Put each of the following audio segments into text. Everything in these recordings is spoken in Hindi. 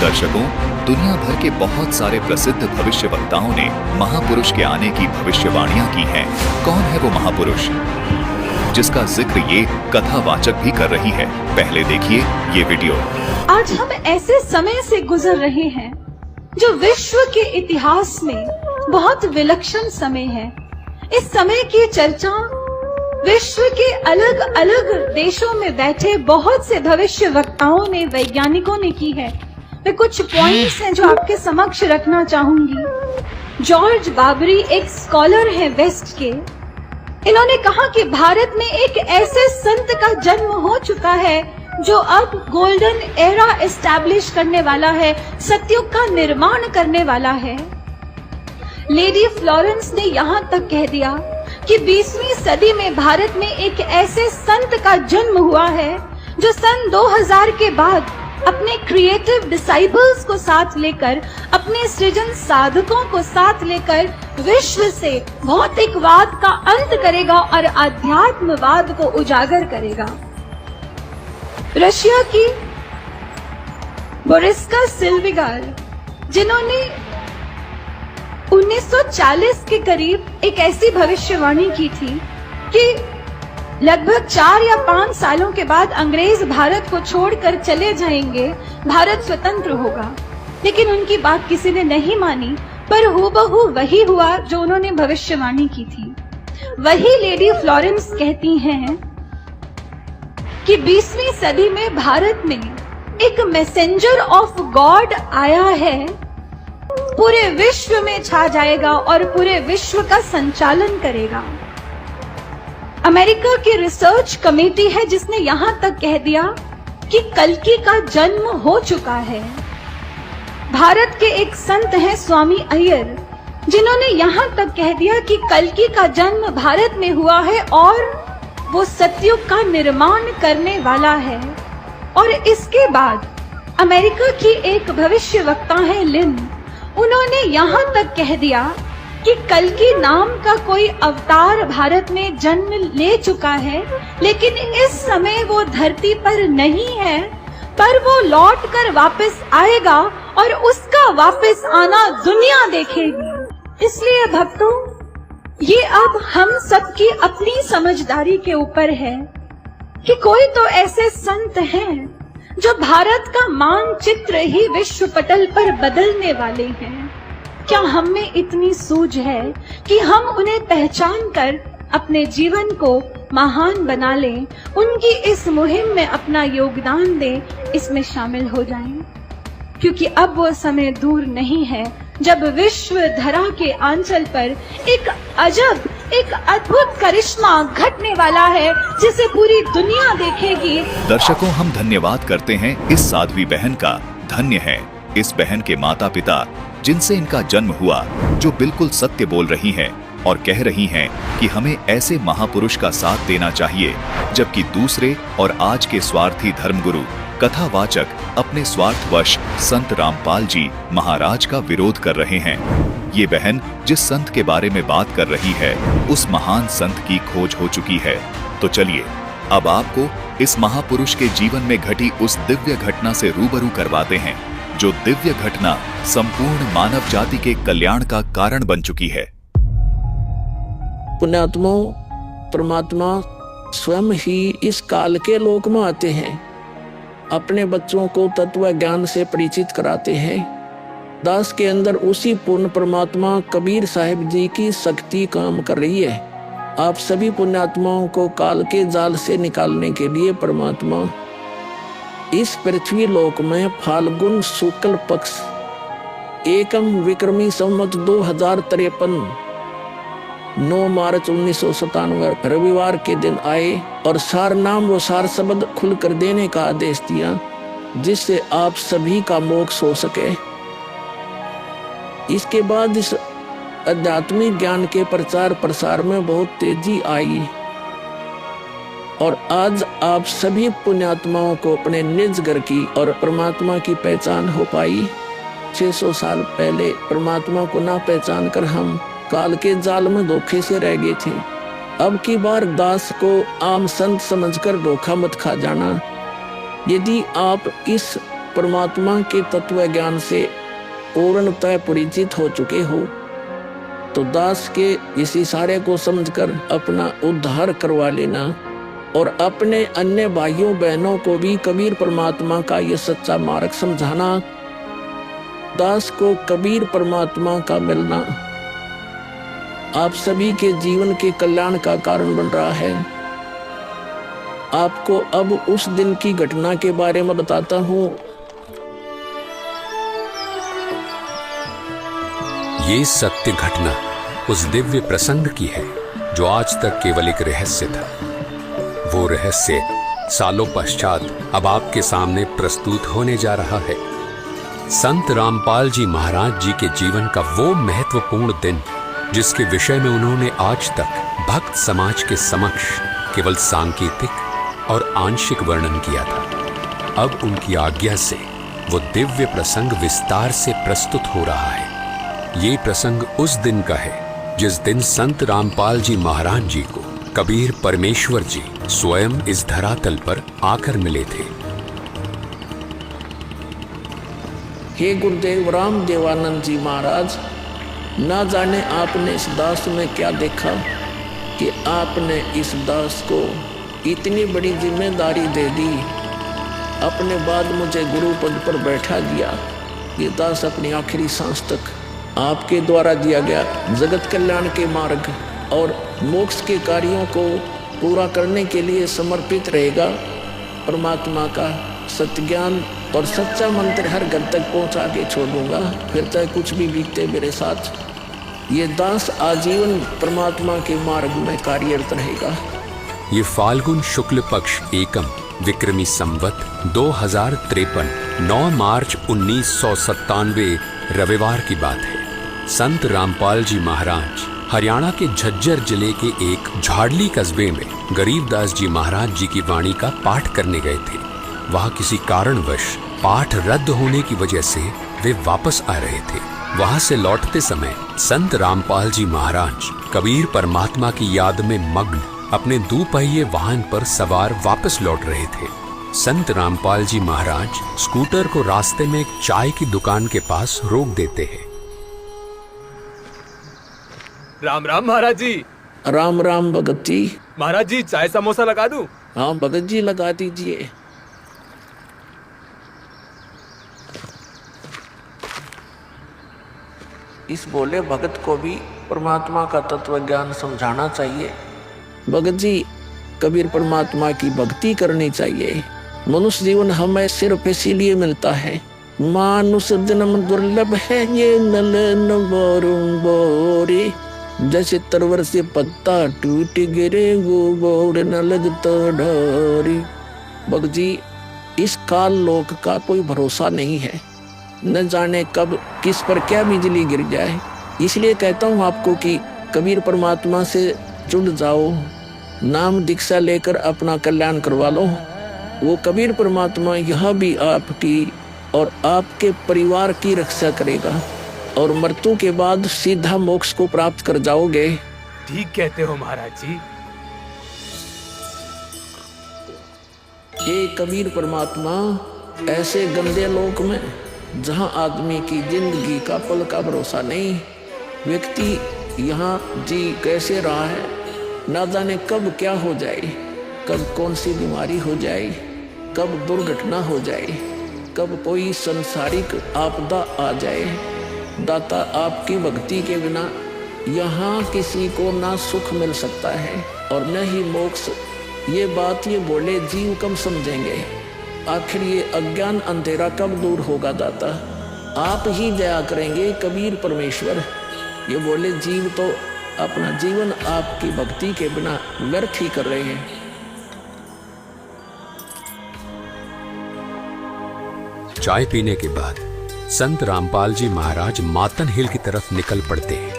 दर्शकों, दुनिया भर के बहुत सारे प्रसिद्ध भविष्यवक्ताओं ने महापुरुष के आने की भविष्यवाणियां की हैं। कौन है वो महापुरुष जिसका जिक्र ये कथावाचक भी कर रही है? पहले देखिए ये वीडियो। आज हम ऐसे समय से गुजर रहे हैं जो विश्व के इतिहास में बहुत विलक्षण समय है। इस समय की चर्चा विश्व के अलग अलग देशों में बैठे बहुत से भविष्य वक्ताओं ने, वैज्ञानिकों ने की है। वे कुछ पॉइंट्स हैं जो आपके समक्ष रखना चाहूंगी। जॉर्ज बाबरी एक स्कॉलर हैं वेस्ट के। इन्होंने कहा कि भारत में एक ऐसे संत का जन्म हो चुका है जो अब गोल्डन एरा एस्टैब्लिश करने वाला है, सतयुग का निर्माण करने वाला है। लेडी फ्लोरेंस ने यहाँ तक कह दिया कि 20वीं सदी में भारत में एक ऐसे संत का जन्म हुआ है जो सन 2000 के बाद अपने क्रिएटिव डिसाइपल्स को साथ लेकर, अपने सृजन साधकों को साथ लेकर विश्व से भौतिकवाद का अंत करेगा और आध्यात्मवाद को उजागर करेगा। रशिया की बोरिस्का सिल्विगार, जिन्होंने 1940 के करीब एक ऐसी भविष्यवाणी की थी कि लगभग 4 या 5 सालों के बाद अंग्रेज भारत को छोड़कर चले जाएंगे, भारत स्वतंत्र होगा। लेकिन उनकी बात किसी ने नहीं मानी, पर हूबहू वही हुआ जो उन्होंने भविष्यवाणी की थी। वही लेडी फ्लोरेंस कहती हैं कि 20वीं सदी में भारत में एक मैसेंजर ऑफ गॉड आया है, पूरे विश्व में छा जाएगा और पूरे विश्व का संचालन करेगा। अमेरिका की रिसर्च कमेटी है जिसने यहां तक कह दिया कि कल्कि का जन्म हो चुका है। भारत के एक संत हैं स्वामी अय्यर, जिन्होंने यहां तक कह दिया कि कल्कि का जन्म भारत में हुआ है और वो सतयुग का निर्माण करने वाला है। और इसके बाद अमेरिका की एक भविष्यवक्ता है लिन, उन्होंने यहाँ तक कह दिया कि कल्कि नाम का कोई अवतार भारत में जन्म ले चुका है, लेकिन इस समय वो धरती पर नहीं है, पर वो लौट कर वापस आएगा और उसका वापस आना दुनिया देखेगी। इसलिए भक्तों, ये अब हम सबकी अपनी समझदारी के ऊपर है कि कोई तो ऐसे संत हैं जो भारत का मानचित्र ही विश्व पटल पर बदलने वाले हैं। क्या हम में इतनी सूझ है कि हम उन्हें पहचान कर अपने जीवन को महान बना लें, उनकी इस मुहिम में अपना योगदान दें, इसमें शामिल हो जाएं? क्योंकि अब वो समय दूर नहीं है जब विश्व धरा के आंचल पर एक अजब, एक अद्भुत करिश्मा घटने वाला है जिसे पूरी दुनिया देखेगी। दर्शकों, हम धन्यवाद करते हैं इस साध्वी बहन का। धन्य है इस बहन के माता पिता जिनसे इनका जन्म हुआ, जो बिल्कुल सत्य बोल रही हैं और कह रही हैं कि हमें ऐसे महापुरुष का साथ देना चाहिए, जबकि दूसरे और आज के स्वार्थी धर्मगुरु, कथावाचक अपने स्वार्थवश संत रामपाल जी महाराज का विरोध कर रहे हैं। ये बहन जिस संत के बारे में बात कर रही है, उस महान संत की खोज हो चुकी है। तो चलिए अब आपको इस महापुरुष के जीवन में घटी उस दिव्य घटना से रूबरू करवाते हैं, जो दिव्य घटना संपूर्ण मानव जाति के कल्याण का कारण बन चुकी है। पुण्यात्मा परमात्मा स्वयं ही इस काल के लोक में आते हैं, अपने बच्चों को तत्व ज्ञान से परिचित कराते हैं। दास के अंदर उसी पूर्ण परमात्मा कबीर साहिब जी की शक्ति काम कर रही है। आप सभी पुण्यात्माओं को काल के जाल से निकालने के लिए परमात्मा इस पृथ्वी लोक में फाल्गुन शुक्ल पक्ष एकम विक्रमी संवत 2053 9 मार्च 1997 रविवार के दिन आए और सार नाम व सार शब्द खुल कर देने का आदेश दिया, जिससे आप सभी का मोक्ष हो सके। इसके बाद इस आध्यात्मिक ज्ञान के प्रचार प्रसार में बहुत तेजी आई और आज आप सभी पुण्यात्माओं को अपने निज घर की और परमात्मा की पहचान हो पाई। 600 साल पहले परमात्मा को ना पहचान कर हम काल के जाल में धोखे से रह गए थे। अब की बार दास को आम संत समझकर धोखा मत खा जाना। यदि आप इस परमात्मा के तत्व ज्ञान से पूर्णतः परिचित हो चुके हो तो दास के इस इशारे को समझकर अपना उद्धार करवा लेना और अपने अन्य भाइयों बहनों को भी कबीर परमात्मा का ये सच्चा मार्ग समझाना। दास को कबीर परमात्मा का मिलना आप सभी के जीवन के कल्याण का कारण बन रहा है। आपको अब उस दिन की घटना के बारे में बताता हूँ। ये सत्य घटना उस दिव्य प्रसंग की है जो आज तक केवल एक रहस्य था। वो रहस्य सालों पश्चात अब आपके सामने प्रस्तुत होने जा रहा है। संत रामपाल जी महाराज जी के जीवन का वो महत्वपूर्ण दिन जिसके विषय में उन्होंने आज तक भक्त समाज के समक्ष केवल सांकेतिक और आंशिक वर्णन किया था, अब उनकी आज्ञा से वो दिव्य प्रसंग विस्तार से प्रस्तुत हो रहा है। ये प्रसंग उस दिन का है जिस दिन संत रामपाल जी महाराज जी को कबीर परमेश्वर जी स्वयं इस धरातल पर आकर मिले थे। हे गुरुदेव राम देवानंद जी महाराज, ना जाने आपने इस दास में क्या देखा कि आपने इस दास को इतनी बड़ी जिम्मेदारी दे दी। अपने बाद मुझे गुरु पद पर बैठा दिया। ये दास अपनी आखिरी सांस तक आपके द्वारा दिया गया जगत कल्याण के मार्ग और मोक्ष के कार्यों को पूरा करने के लिए समर्पित रहेगा। परमात्मा का सत्य ज्ञान और सच्चा मंत्र हर घर तक पहुंचा के छोड़ दूंगा, फिर चाहे कुछ भी बीते मेरे साथ। ये दास आजीवन परमात्मा के मार्ग में कार्यरत रहेगा। ये फाल्गुन शुक्ल पक्ष एकम विक्रमी संवत 2053 9 मार्च 1997 रविवार की बात है। संत रामपाल जी महाराज हरियाणा के झज्जर जिले के एक झाड़ली कस्बे में गरीबदास जी महाराज जी की वाणी का पाठ करने गए थे। वहां किसी कारणवश पाठ रद्द होने की वजह से वे वापस आ रहे थे। वहां से लौटते समय संत रामपाल जी महाराज कबीर परमात्मा की याद में मग्न अपने दोपहिए वाहन पर सवार वापस लौट रहे थे। संत रामपाल जी महाराज स्कूटर को रास्ते में एक चाय की दुकान के पास रोक देते हैं। राम राम महाराज जी। राम राम भगत जी। महाराज जी चाय समोसा लगा दूं? हाँ भगत जी लगा दीजिए। इस बोले भगत को भी परमात्मा का तत्व ज्ञान समझाना चाहिए। भगत जी, कबीर परमात्मा की भक्ति करनी चाहिए। मनुष्य जीवन हमें सिर्फ इसीलिए मिलता है। मानुष जन्म दुर्लभ है ये नलन बोरे, जैसे तरवर से पत्ता टूट गिरे वो बोर न लगता ढोरी। भगत जी, इस काल लोक का कोई भरोसा नहीं है, न जाने कब किस पर क्या बिजली गिर जाए। इसलिए कहता हूँ आपको कि कबीर परमात्मा से जुड़ जाओ, नाम दीक्षा लेकर अपना कल्याण करवा लो। वो कबीर परमात्मा यह भी आपकी और आपके परिवार की रक्षा करेगा और मृत्यु के बाद सीधा मोक्ष को प्राप्त कर जाओगे। ठीक कहते हो महाराज जी। ये कबीर परमात्मा ऐसे गंदे लोक में जहां आदमी की जिंदगी का पल का भरोसा नहीं, व्यक्ति यहाँ जी कैसे रहा है, ना जाने कब क्या हो जाए, कब कौन सी बीमारी हो जाए, कब दुर्घटना हो जाए, कब कोई संसारिक आपदा आ जाए। दाता, आपकी भक्ति के बिना यहाँ किसी को ना सुख मिल सकता है और न ही मोक्ष। ये बात ये बोले जीव कब समझेंगे? आखिर ये अज्ञान अंधेरा कब दूर होगा? दाता, आप ही दया करेंगे कबीर परमेश्वर। ये बोले जीव तो अपना जीवन आपकी भक्ति के बिना व्यर्थ ही कर रहे हैं। चाय पीने के बाद संत रामपाल जी महाराज मातन हिल की तरफ निकल पड़ते हैं।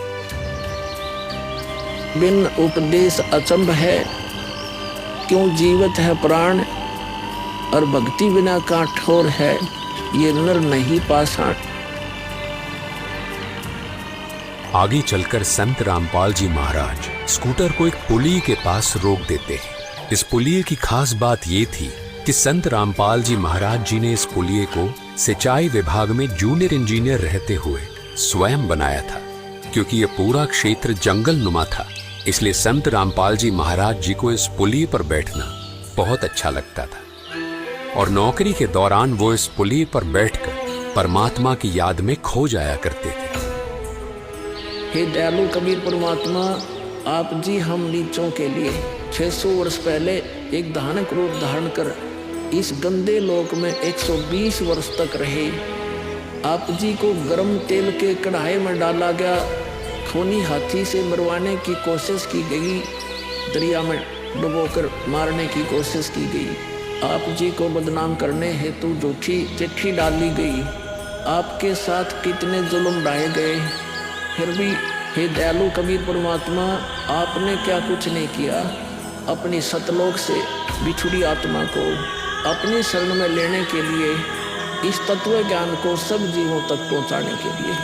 बिन उपदेश अचंभ है, क्यों जीवित है प्राण, और भक्ति बिना काठोर है, ये नर नहीं पाषाण। आगे चलकर संत रामपाल जी महाराज स्कूटर को एक पुली के पास रोक देते हैं। इस पुली की खास बात ये थी कि संत रामपाल जी महाराज जी ने इस पुलिये को सिंचाई विभाग में जूनियर इंजीनियर रहते हुए स्वयं बनाया था। क्योंकि ये पूरा क्षेत्र जंगल नुमा था, इसलिए संत रामपाल जी महाराज जी को इस पुलिये पर बैठना बहुत अच्छा लगता था और नौकरी के दौरान वो इस पुलिये पर बैठकर परमात्मा की याद में खो जाया करते थे। हे दयालु कबीर परमात्मा, आप जी हम नीचों के लिए 600 वर्ष पहले एक धानक रूप धारण कर इस गंदे लोक में 120 वर्ष तक रहे। आप जी को गर्म तेल के कढ़ाई में डाला गया, खूनी हाथी से मरवाने की कोशिश की गई, दरिया में डुबोकर मारने की कोशिश की गई। आप जी को बदनाम करने हेतु झूठी चिट्ठी डाली गई। आपके साथ कितने जुल्म ढाए गए, फिर भी हे दयालु कबीर परमात्मा, आपने क्या कुछ नहीं किया अपनी सतलोक से बिछुड़ी आत्मा को अपनी शरण में लेने के लिए, इस तत्व ज्ञान को सब जीवों तक पहुंचाने के लिए।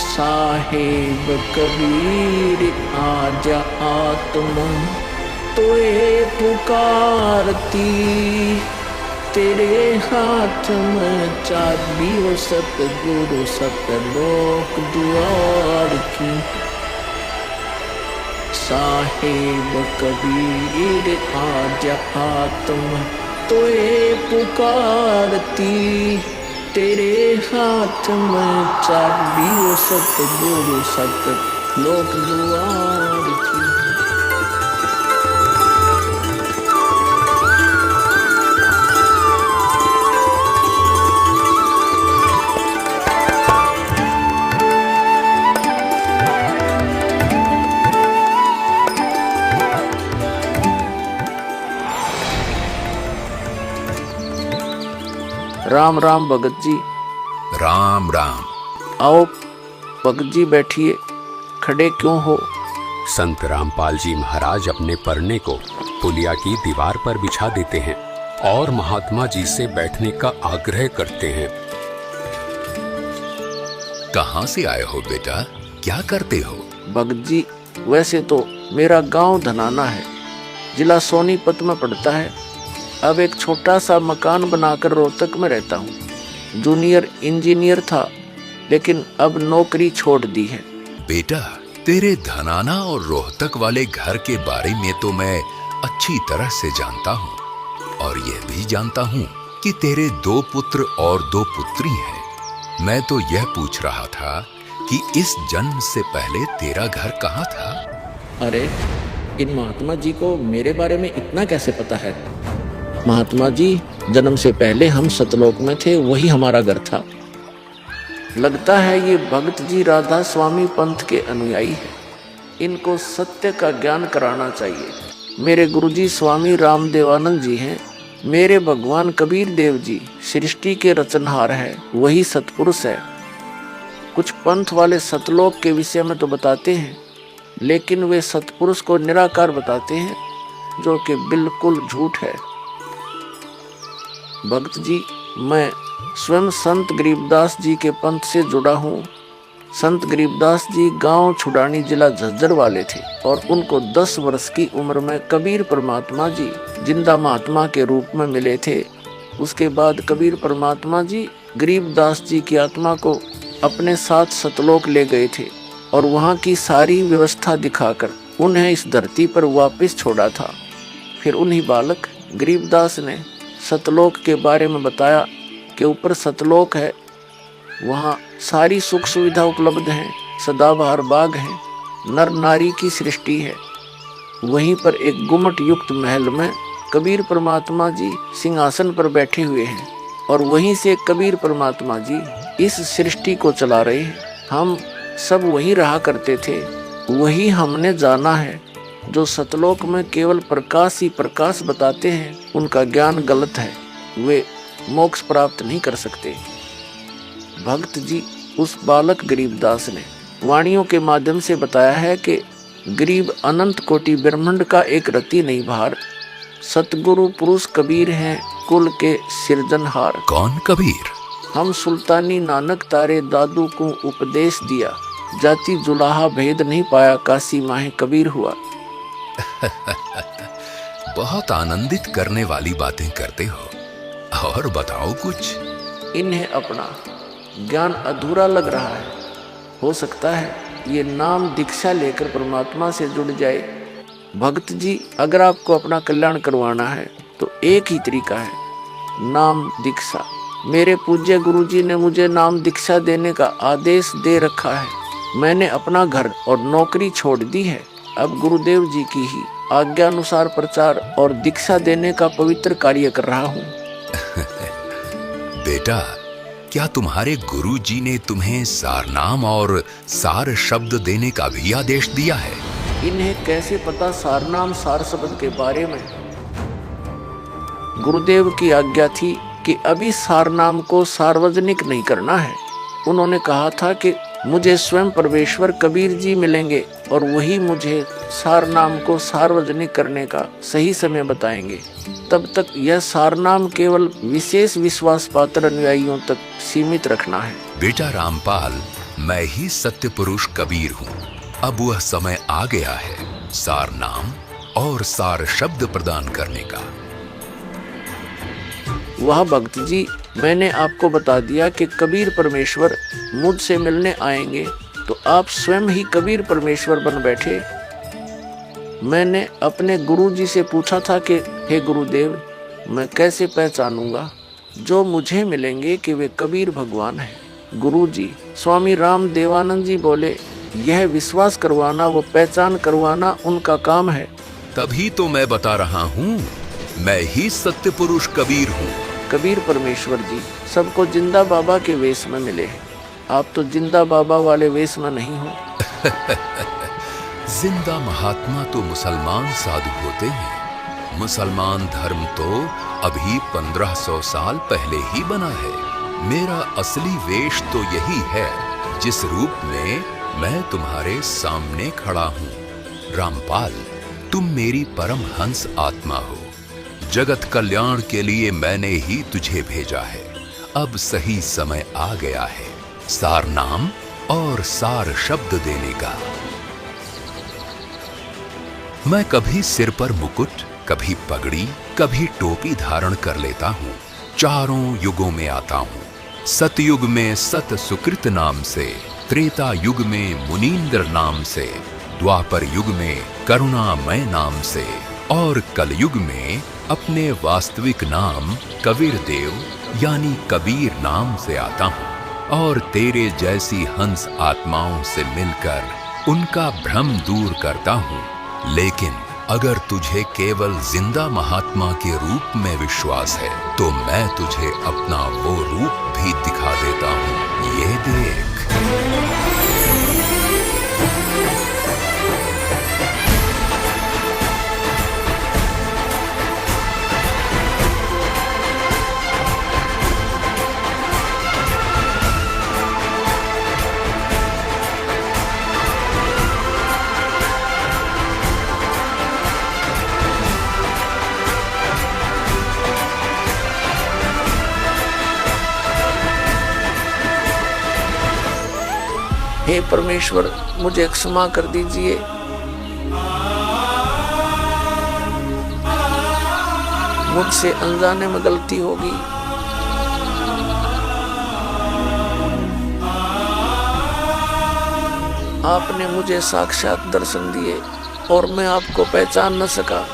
साहेब कबीर आजा आत्मा तोए पुकारती, तेरे हाथ में चाबी हो सतगुरु सतलोक द्वार की। साहेब कबीर आजा आत्मा तोए पुकारती, तेरे हाथ में चाबी हो सतगुरु सतलोक द्वार की। राम राम भगत जी। राम राम। आओ भगत जी बैठिए, खड़े क्यों हो? संत रामपाल जी महाराज अपने परने को पुलिया की दीवार पर बिछा देते हैं और महात्मा जी से बैठने का आग्रह करते हैं। कहाँ से आए हो बेटा, क्या करते हो? भगत जी, वैसे तो मेरा गांव धनाना है, जिला सोनीपत में पड़ता है। अब एक छोटा सा मकान बनाकर रोहतक में रहता हूँ। जूनियर इंजीनियर था, लेकिन अब नौकरी छोड़ दी है। बेटा, तेरे धनाना और रोहतक वाले घर के बारे में तो मैं अच्छी तरह से जानता हूँ और यह भी जानता हूँ कि तेरे 2 पुत्र और 2 पुत्री हैं। मैं तो यह पूछ रहा था कि इस जन्म से पहले तेरा घर कहाँ था? अरे, इन महात्मा जी को मेरे बारे में इतना कैसे पता है? महात्मा जी, जन्म से पहले हम सतलोक में थे, वही हमारा घर था। लगता है ये भगत जी राधा स्वामी पंथ के अनुयायी हैं। इनको सत्य का ज्ञान कराना चाहिए। मेरे गुरुजी स्वामी रामदेवानंद जी हैं। मेरे भगवान कबीर देव जी सृष्टि के रचनहार है, वही सतपुरुष है। कुछ पंथ वाले सतलोक के विषय में तो बताते हैं, लेकिन वे सतपुरुष को निराकार बताते हैं, जो कि बिल्कुल झूठ है। भक्त जी, मैं स्वयं संत गरीबदास जी के पंथ से जुड़ा हूँ। संत गरीबदास जी गांव छुड़ानी जिला झज्जर वाले थे और उनको 10 वर्ष की उम्र में कबीर परमात्मा जी जिंदा महात्मा के रूप में मिले थे। उसके बाद कबीर परमात्मा जी गरीबदास जी की आत्मा को अपने साथ सतलोक ले गए थे और वहाँ की सारी व्यवस्था दिखाकर उन्हें इस धरती पर वापस छोड़ा था। फिर उन्हीं बालक गरीबदास ने सतलोक के बारे में बताया कि ऊपर सतलोक है, वहाँ सारी सुख सुविधा उपलब्ध हैं, सदाबहार बाग हैं, नर नारी की सृष्टि है। वहीं पर एक गुम्मट युक्त महल में कबीर परमात्मा जी सिंहासन पर बैठे हुए हैं और वहीं से कबीर परमात्मा जी इस सृष्टि को चला रहे हैं। हम सब वहीं रहा करते थे, वही हमने जाना है। जो सतलोक में केवल प्रकाश ही प्रकाश बताते हैं, उनका ज्ञान गलत है, वे मोक्ष प्राप्त नहीं कर सकते। भक्त जी, उस बालक गरीबदास ने वाणियों के माध्यम से बताया है कि गरीब अनंत कोटि ब्रह्मांड का एक रति नहीं भार। सतगुरु पुरुष कबीर हैं कुल के सिरजनहार। कौन कबीर? हम सुल्तानी नानक तारे दादू को उपदेश दिया, जाति जुलाहा भेद नहीं पाया, काशी माहे कबीर हुआ। बहुत आनंदित करने वाली बातें करते हो, और बताओ कुछ। इन्हें अपना ज्ञान अधूरा लग रहा है। हो सकता है ये नाम दीक्षा लेकर परमात्मा से जुड़ जाए। भक्त जी, अगर आपको अपना कल्याण करवाना है तो एक ही तरीका है, नाम दीक्षा। मेरे पूज्य गुरुजी ने मुझे नाम दीक्षा देने का आदेश दे रखा है। मैंने अपना घर और नौकरी छोड़ दी है। अब गुरुदेव जी की ही आज्ञानुसार प्रचार और दीक्षा देने का पवित्र कार्य कर रहा हूँ। बेटा, क्या तुम्हारे गुरु जी ने तुम्हें सारनाम और सार शब्द देने का भी आदेश दिया है? इन्हें कैसे पता सारनाम सार शब्द के बारे में? गुरुदेव की आज्ञा थी कि अभी सारनाम को सार्वजनिक नहीं करना है। उन्होंने कहा था कि मुझे स्वयं परमेश्वर कबीर जी मिलेंगे और वही मुझे सारनाम को सार्वजनिक करने का सही समय बताएंगे। तब तक यह सारनाम केवल विशेष विश्वास पात्र अनुयायियों तक सीमित रखना है। बेटा रामपाल, मैं ही सत्य पुरुष कबीर हूँ। अब वह समय आ गया है सारनाम और सार शब्द प्रदान करने का। वह भक्त जी, मैंने आपको बता दिया कि कबीर परमेश्वर मुझसे मिलने आएंगे, तो आप स्वयं ही कबीर परमेश्वर बन बैठे। मैंने अपने गुरु जी से पूछा था कि हे गुरुदेव, मैं कैसे पहचानूंगा जो मुझे मिलेंगे कि वे कबीर भगवान हैं? गुरु जी स्वामी राम देवानंद जी बोले, यह विश्वास करवाना व पहचान करवाना उनका काम है। तभी तो मैं बता रहा हूँ, मैं ही सत्य पुरुष कबीर हूँ। कबीर परमेश्वर जी सबको जिंदा बाबा के वेश में मिले हैं। आप तो जिंदा बाबा वाले वेश में नहीं हो। जिंदा महात्मा तो मुसलमान साधु होते हैं। मुसलमान धर्म तो अभी 1500 साल पहले ही बना है। मेरा असली वेश तो यही है जिस रूप में मैं तुम्हारे सामने खड़ा हूँ। रामपाल, तुम मेरी परम हंस आत्मा हो। जगत कल्याण के लिए मैंने ही तुझे भेजा है। अब सही समय आ गया है सार नाम और सार शब्द देने का। मैं कभी सिर पर मुकुट, कभी पगड़ी, कभी टोपी धारण कर लेता हूँ। चारों युगों में आता हूँ। सतयुग में सत सुकृत नाम से, त्रेता युग में मुनींद्र नाम से, द्वापर युग में करुणामय नाम से और कलयुग में अपने वास्तविक नाम कबीर देव यानी कबीर नाम से आता हूँ और तेरे जैसी हंस आत्माओं से मिलकर उनका भ्रम दूर करता हूँ। लेकिन अगर तुझे केवल जिंदा महात्मा के रूप में विश्वास है तो मैं तुझे अपना वो रूप भी दिखा देता हूँ। ये देख। हे परमेश्वर, मुझे क्षमा कर दीजिए। मुझसे अनजाने में गलती होगी। आपने मुझे साक्षात दर्शन दिए और मैं आपको पहचान न सका।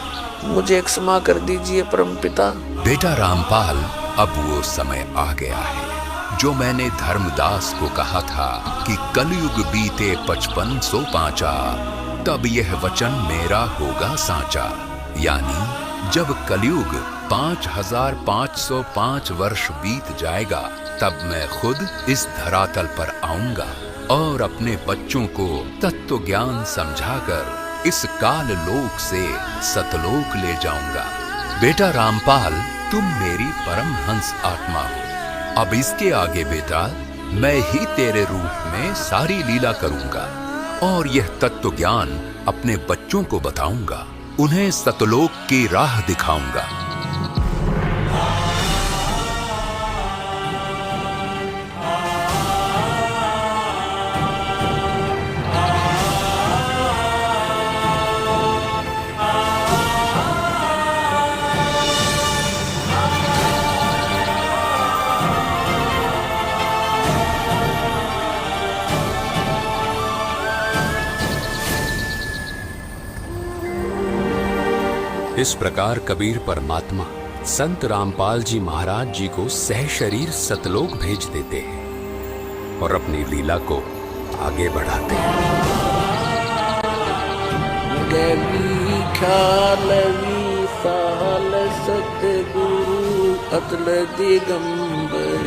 मुझे क्षमा कर दीजिए परमपिता। बेटा रामपाल, अब वो समय आ गया है जो मैंने धर्मदास को कहा था कि कलयुग बीते 5505 तब यह वचन मेरा होगा साचा। यानी जब कलयुग 5505 वर्ष बीत जाएगा तब मैं खुद इस धरातल पर आऊंगा और अपने बच्चों को तत्व ज्ञान समझाकर इस काल लोक से सतलोक ले जाऊंगा। बेटा रामपाल, तुम मेरी परम हंस आत्मा हो। अब इसके आगे बेटा मैं ही तेरे रूप में सारी लीला करूंगा और यह तत्व ज्ञान अपने बच्चों को बताऊंगा, उन्हें सतलोक की राह दिखाऊंगा। इस प्रकार कबीर परमात्मा संत रामपाल जी महाराज जी को सह शरीर सतलोक भेज देते हैं और अपनी लीला को आगे बढ़ाते हैं। सतगुरु अतल दिगंबर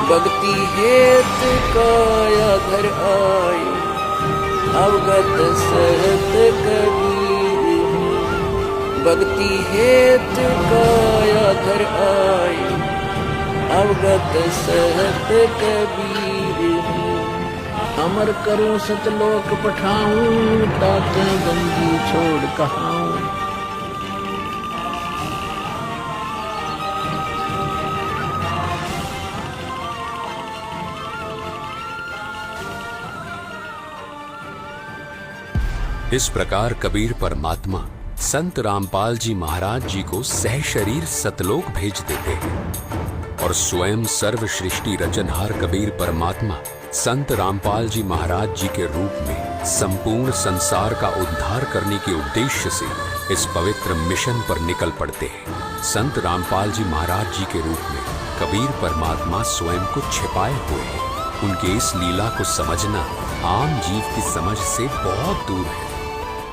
भक्ति हेत काया घर आए अवगत सहत कबीर। भक्ति हेत काया घर आए अवगत सहत कबीर। अमर करूं सतलोक पठाऊं तात बंदी छोड़ कहाऊं। इस प्रकार कबीर परमात्मा संत रामपाल जी महाराज जी को सह शरीर सतलोक भेज देते हैं और स्वयं सर्व सृष्टि रचनहार कबीर परमात्मा संत रामपाल जी महाराज जी के रूप में संपूर्ण संसार का उद्धार करने के उद्देश्य से इस पवित्र मिशन पर निकल पड़ते हैं। संत रामपाल जी महाराज जी के रूप में कबीर परमात्मा स्वयं को छिपाए हुए हैं। उनके इस लीला को समझना आम जीव की समझ से बहुत दूर है।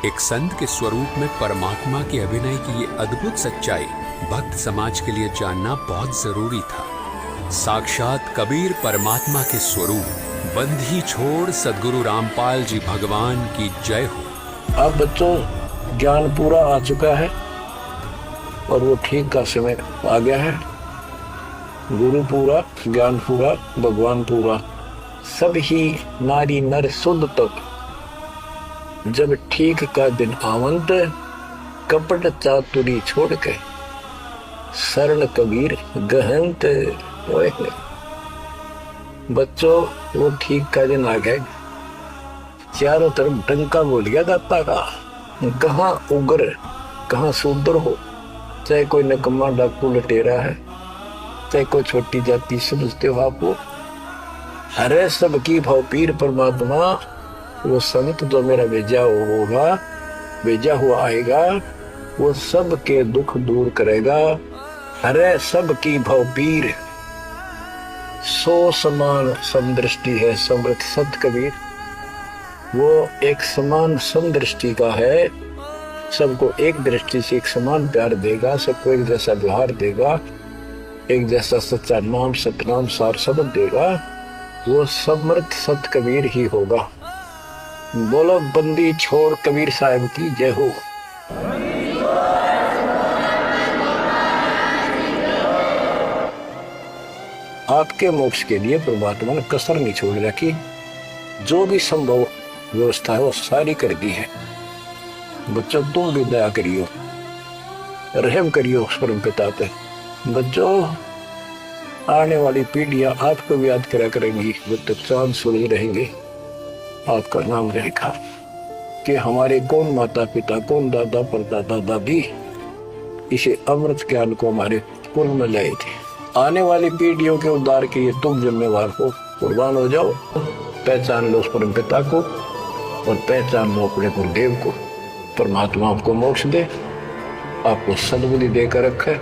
एक संत के स्वरूप में परमात्मा के अभिनय की ये अद्भुत सच्चाई भक्त समाज के लिए जानना बहुत जरूरी था। साक्षात कबीर परमात्मा के स्वरूप बंधी छोड़ सद्गुरु रामपाल जी भगवान की जय हो। अब बच्चों ज्ञान पूरा आ चुका है और वो ठीक का समय आ गया है। गुरु पूरा, ज्ञान पूरा, भगवान पूरा, सब ही नारी नर शुद्ध तक जब ठीक का दिन आवंत कपट चातुरी छोड़ के शरण कबीर गहंत। बच्चों वो ठीक का दिन आ गया। चारों तरफ डंका बोल गया दाता का। कहाँ उग्र कहाँ शूद्र हो, चाहे कोई नकम्मा डाकू लटेरा है, चाहे कोई छोटी जाति समझते हो आपको, अरे सबकी भाव पीर परमात्मा वो संत जो मेरा भेजा होगा, भेजा हुआ आएगा, वो सबके दुख दूर करेगा। अरे सबकी भाव पीर सो समान समदृष्टि है समृत सत कबीर। वो एक समान समदृष्टि का है, सबको एक दृष्टि से एक समान प्यार देगा, सबको एक जैसा व्यवहार देगा, एक जैसा सच्चा नाम सतनाम सार शब्द देगा। वो समृत सत कबीर ही होगा। बोलो बंदी छोड़ कबीर साहब की जय हो। आपके मोक्ष के लिए परमात्मा ने कसर नहीं छोड़ रखी। जो भी संभव व्यवस्था है वो सारी कर दी है। बच्चों तुम भी दया करियो, रहम करियो परम पिता पे। बच्चों आने वाली पीढ़ियां आपको भी याद करा करेंगी, जब तक चांद सूरज रहेंगे आपका नाम रहेगा कि हमारे कौन माता पिता, कौन दादा परदादा दादी इसे अमृत ज्ञान को हमारे कुल में लाए थे। आने वाली पीढ़ियों के उद्धार के लिए तुम जिम्मेवार हो, कुर्बान हो जाओ। पहचान लो उस परम पिता को और पहचान लो अपने गुरुदेव को। परमात्मा आपको मोक्ष दे, आपको सद्बुद्धि देकर रखे,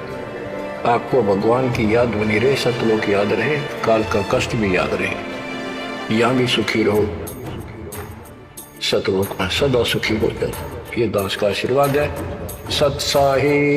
आपको भगवान की याद बनी रहे, सतलोक याद रहे, काल का कष्ट भी याद रहे। यहाँ भी सुखी रहो, सतलोक में सदा सुखी हो जाए। ये दास का आशीर्वाद है। सत साहिब।